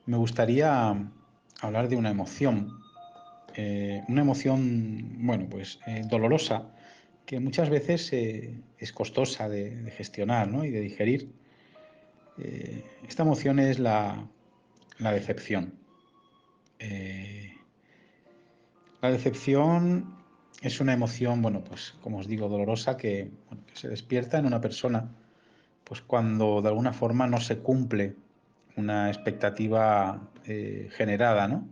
Me gustaría hablar de una emoción, bueno, pues dolorosa, que muchas veces es costosa de gestionar, ¿no? Y de digerir. Esta emoción es la decepción. Eh, la decepción es una emoción, bueno, pues como os digo, dolorosa bueno, que se despierta en una persona, pues cuando de alguna forma no se cumple una expectativa generada, ¿no?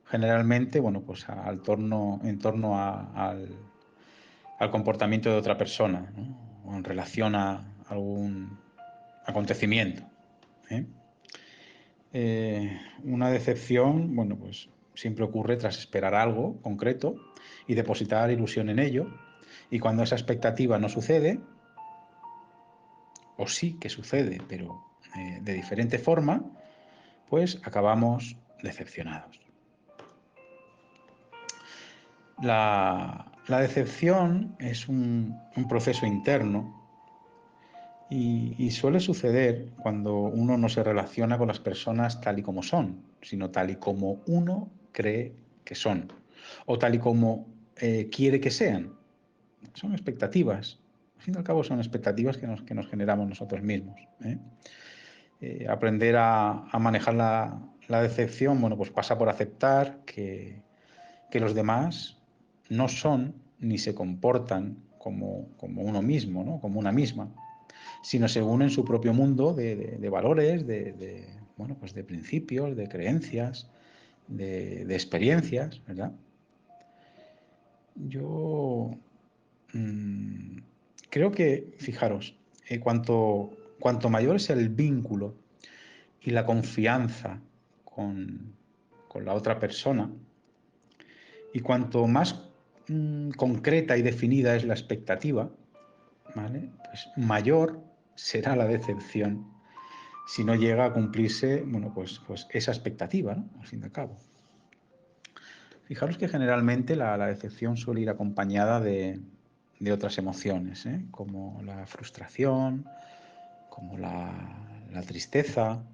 Generalmente, bueno, pues en torno al comportamiento de otra persona, ¿no? O en relación a algún acontecimiento. ¿eh? Una decepción, bueno, pues siempre ocurre tras esperar algo concreto y depositar ilusión en ello, y cuando esa expectativa no sucede, o sí que sucede, pero de diferente forma, pues acabamos decepcionados. La decepción es un proceso interno y suele suceder cuando uno no se relaciona con las personas tal y como son, sino tal y como uno cree que son, o tal y como quiere que sean. Son expectativas. Al fin y al cabo son expectativas que nos generamos nosotros mismos. Aprender a manejar la decepción, bueno, pues pasa por aceptar que los demás no son ni se comportan como uno mismo, ¿no? Como una misma, sino según en su propio mundo de valores, bueno, pues de principios, de creencias, de experiencias, ¿verdad? Yo creo que, fijaros, cuanto mayor es el vínculo y la confianza con, con la otra persona, y cuanto más concreta y definida es la expectativa, ¿vale? Pues mayor será la decepción si no llega a cumplirse, bueno, pues esa expectativa, ¿no? Al fin y al cabo. Fijaros que generalmente la decepción suele ir acompañada de otras emociones, como la frustración, como la tristeza,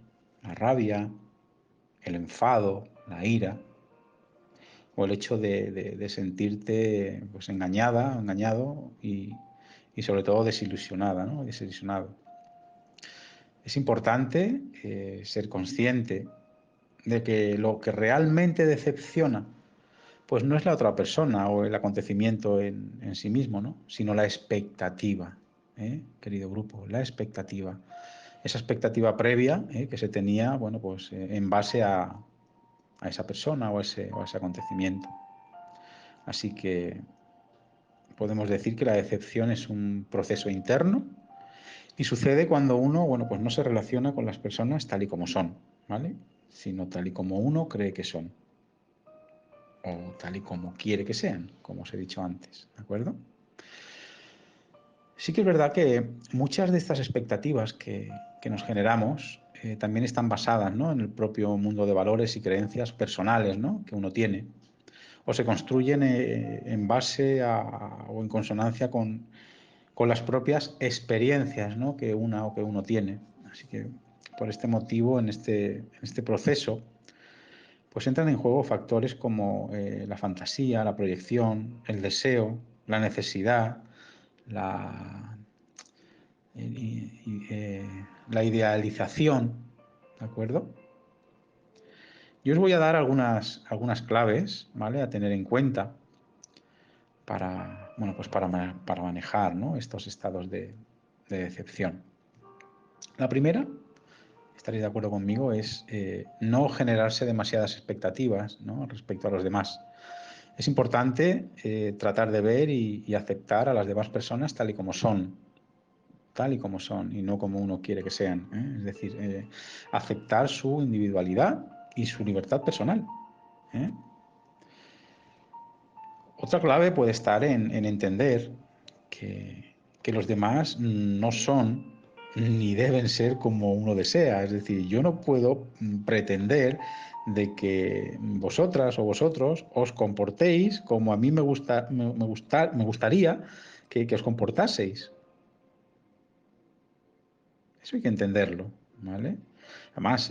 la rabia, el enfado, la ira, o el hecho de sentirte pues engañada, engañado y sobre todo desilusionada, ¿no? Desilusionado. Es importante ser consciente de que lo que realmente decepciona pues no es la otra persona o el acontecimiento en sí mismo, ¿no? Sino la expectativa, querido grupo, la expectativa. Esa expectativa previa que se tenía, bueno, pues en base a esa persona o a ese acontecimiento. Así que podemos decir que la decepción es un proceso interno y sucede cuando uno, bueno, pues no se relaciona con las personas tal y como son, ¿vale? Sino tal y como uno cree que son. O tal y como quiere que sean, como os he dicho antes, ¿de acuerdo? Sí que es verdad que muchas de estas expectativas que nos generamos también están basadas, ¿no? En el propio mundo de valores y creencias personales, ¿no? Que uno tiene, o se construyen en base o en consonancia con las propias experiencias, ¿no? que uno tiene. Así que por este motivo, en este proceso, pues entran en juego factores como la fantasía, la proyección, el deseo, la necesidad, la, la idealización, ¿de acuerdo? Yo os voy a dar algunas claves, ¿vale? A tener en cuenta para, bueno, pues para manejar, ¿no? Estos estados de decepción. La primera, estaréis de acuerdo conmigo, es no generarse demasiadas expectativas, ¿no? Respecto a los demás. Es importante tratar de ver y aceptar a las demás personas tal y como son, y no como uno quiere que sean. Es decir, aceptar su individualidad y su libertad personal. ¿eh? Otra clave puede estar en entender que los demás no son ni deben ser como uno desea. Es decir, yo no puedo pretender de que vosotras o vosotros os comportéis como a mí me gustaría que os comportaseis. Eso hay que entenderlo, ¿vale? Además,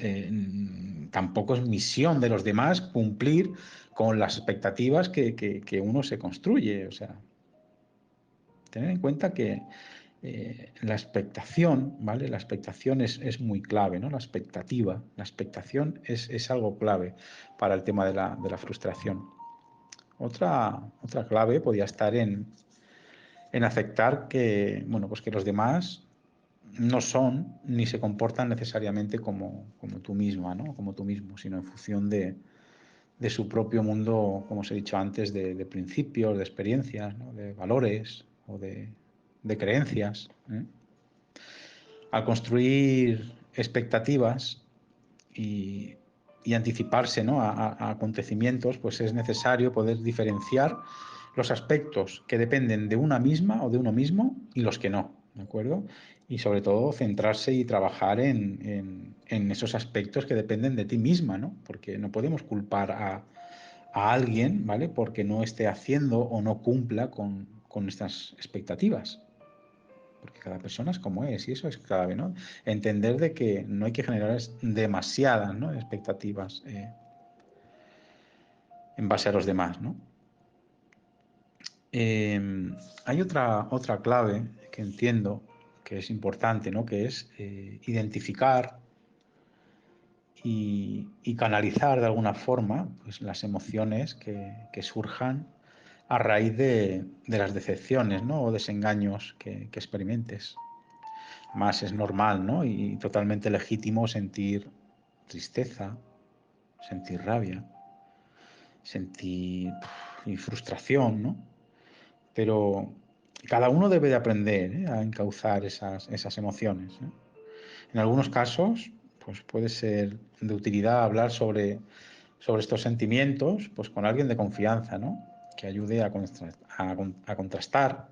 tampoco es misión de los demás cumplir con las expectativas que uno se construye. O sea, tener en cuenta que la expectación, ¿vale? La expectación es muy clave, ¿no? La expectativa, la expectación es algo clave para el tema de la frustración. Otra clave podría estar en aceptar que, bueno, pues que los demás no son ni se comportan necesariamente como tú misma, ¿no? Como tú mismo, sino en función de su propio mundo, como os he dicho antes, de principios, de experiencias, ¿no? De valores o de creencias. Al construir expectativas y anticiparse, ¿no? a acontecimientos, pues es necesario poder diferenciar los aspectos que dependen de una misma o de uno mismo y los que no, ¿de acuerdo? Y sobre todo centrarse y trabajar en esos aspectos que dependen de ti misma, ¿no? Porque no podemos culpar a alguien, ¿vale? Porque no esté haciendo o no cumpla con estas expectativas. Porque cada persona es como es y eso es clave, ¿no? Entender de que no hay que generar demasiadas, ¿no? expectativas en base a los demás, ¿no? Hay otra clave que entiendo que es importante, ¿no? Que es identificar y canalizar de alguna forma pues, las emociones que surjan a raíz de las decepciones, ¿no? O desengaños que experimentes. Más es normal, ¿no? Y totalmente legítimo sentir tristeza, sentir rabia, sentir y frustración, ¿no? Pero cada uno debe de aprender a encauzar esas emociones. En algunos casos, pues puede ser de utilidad hablar sobre estos sentimientos pues con alguien de confianza, ¿no? Que ayude a contrastar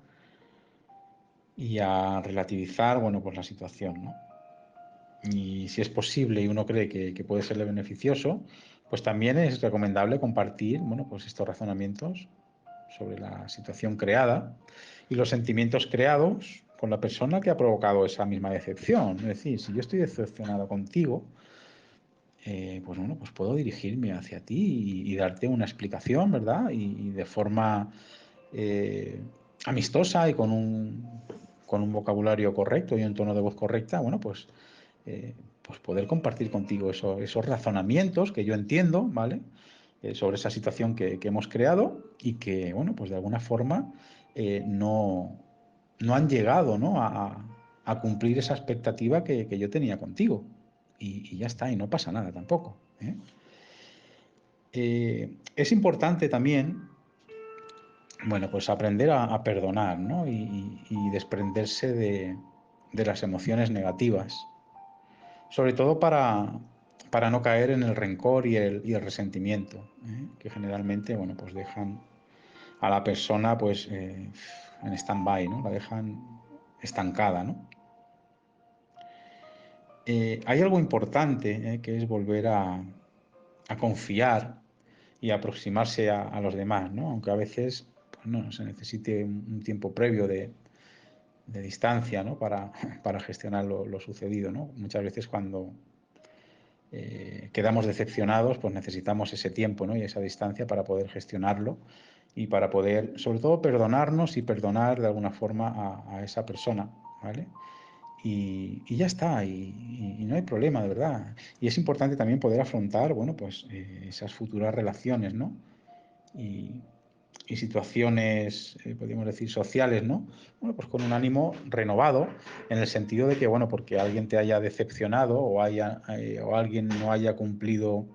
y a relativizar, bueno, pues la situación, ¿no? Y si es posible y uno cree que puede serle beneficioso, pues también es recomendable compartir, bueno, pues estos razonamientos sobre la situación creada y los sentimientos creados con la persona que ha provocado esa misma decepción. Es decir, si yo estoy decepcionado contigo, pues bueno, pues puedo dirigirme hacia ti y darte una explicación, ¿verdad? Y de forma amistosa y con un vocabulario correcto y un tono de voz correcta, bueno, pues poder compartir contigo esos razonamientos que yo entiendo, ¿vale? Sobre esa situación que hemos creado y que, bueno, pues de alguna forma no han llegado, ¿no? a cumplir esa expectativa que yo tenía contigo. Y ya está, y no pasa nada tampoco. Es importante también, bueno, pues aprender a perdonar, ¿no? Y desprenderse de las emociones negativas. Sobre todo para no caer en el rencor y el resentimiento, que generalmente, bueno, pues dejan a la persona pues en stand-by, ¿no? La dejan estancada, ¿no? Hay algo importante, que es volver a confiar y aproximarse a los demás, ¿no? Aunque a veces pues no se necesite un tiempo previo de distancia, ¿no? Para gestionar lo sucedido, ¿no? Muchas veces cuando quedamos decepcionados, pues necesitamos ese tiempo, ¿no? Y esa distancia para poder gestionarlo y para poder, sobre todo, perdonarnos y perdonar de alguna forma a esa persona, ¿vale? Y ya está, y no hay problema, de verdad. Y es importante también poder afrontar, bueno, pues esas futuras relaciones, ¿no? Y, y situaciones, podríamos decir, sociales, ¿no? Bueno, pues con un ánimo renovado, en el sentido de que, bueno, porque alguien te haya decepcionado o alguien no haya cumplido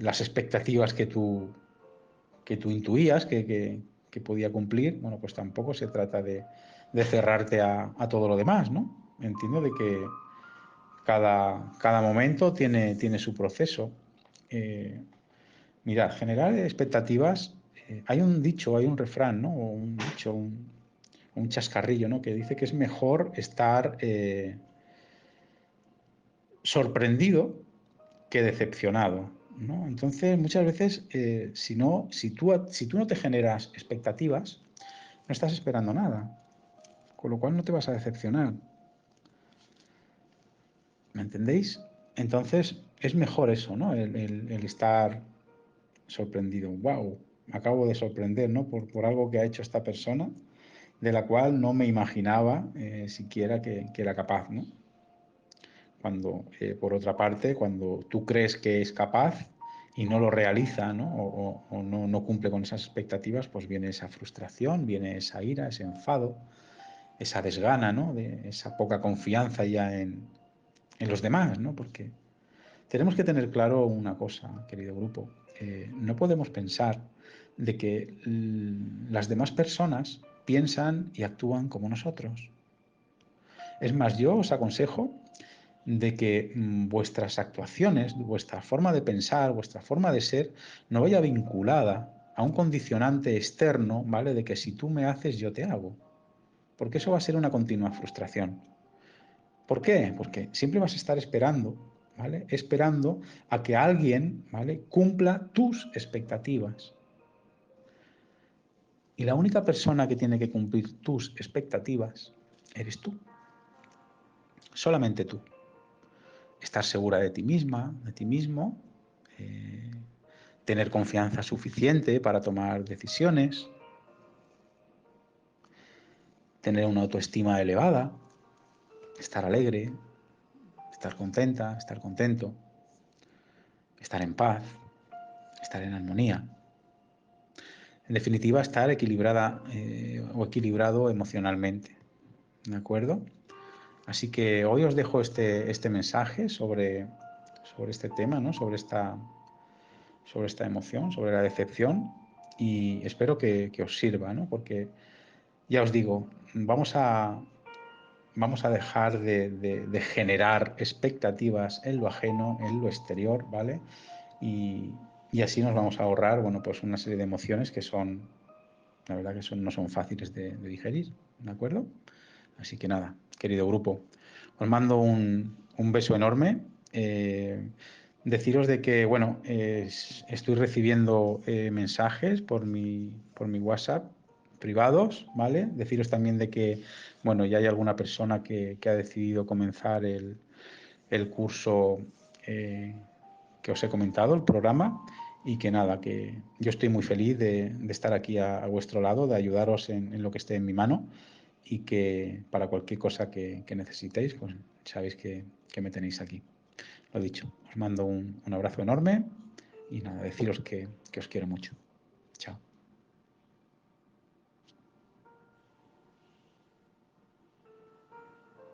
las expectativas que tú intuías que podía cumplir, bueno, pues tampoco se trata de cerrarte a todo lo demás, ¿no? Entiendo de que cada momento tiene su proceso. Mirad, generar expectativas, hay un dicho, hay un refrán, ¿no? O un dicho, un chascarrillo, ¿no? Que dice que es mejor estar sorprendido que decepcionado, ¿no? Entonces, muchas veces, si tú no te generas expectativas, no estás esperando nada, con lo cual no te vas a decepcionar. ¿Me entendéis? Entonces, es mejor eso, ¿no? El estar sorprendido. ¡Wow! Me acabo de sorprender, ¿no? Por algo que ha hecho esta persona, de la cual no me imaginaba siquiera que era capaz, ¿no? Cuando, por otra parte, cuando tú crees que es capaz y no lo realiza, ¿no? O no cumple con esas expectativas, pues viene esa frustración, viene esa ira, ese enfado, esa desgana, ¿no? De esa poca confianza ya en los demás, ¿no? Porque tenemos que tener claro una cosa, querido grupo. No podemos pensar de que las demás personas piensan y actúan como nosotros. Es más, yo os aconsejo de que vuestras actuaciones, vuestra forma de pensar, vuestra forma de ser, no vaya vinculada a un condicionante externo, ¿vale? De que si tú me haces, yo te hago. Porque eso va a ser una continua frustración. ¿Por qué? Porque siempre vas a estar esperando, ¿vale? Esperando a que alguien, ¿vale? Cumpla tus expectativas. Y la única persona que tiene que cumplir tus expectativas eres tú. Solamente tú. Estar segura de ti misma, de ti mismo, tener confianza suficiente para tomar decisiones, tener una autoestima elevada, estar alegre, estar contenta, estar contento, estar en paz, estar en armonía. En definitiva, estar equilibrada o equilibrado emocionalmente. ¿De acuerdo? Así que hoy os dejo este mensaje sobre este tema, ¿no? Sobre esta emoción, sobre la decepción, y espero que os sirva, ¿no? Porque ya os digo, vamos a dejar de generar expectativas en lo ajeno, en lo exterior, ¿vale? Y así nos vamos a ahorrar, bueno, pues una serie de emociones que son, la verdad que no son fáciles de digerir, ¿de acuerdo? Así que nada, querido grupo, os mando un beso enorme. Deciros de que, bueno, estoy recibiendo mensajes por mi WhatsApp privados, ¿vale? Deciros también de que, bueno, ya hay alguna persona que ha decidido comenzar el curso que os he comentado, el programa, y que nada, que yo estoy muy feliz de estar aquí a vuestro lado, de ayudaros en lo que esté en mi mano, y que para cualquier cosa que necesitéis, pues sabéis que me tenéis aquí. Lo dicho, os mando un abrazo enorme y nada, deciros que os quiero mucho. Chao.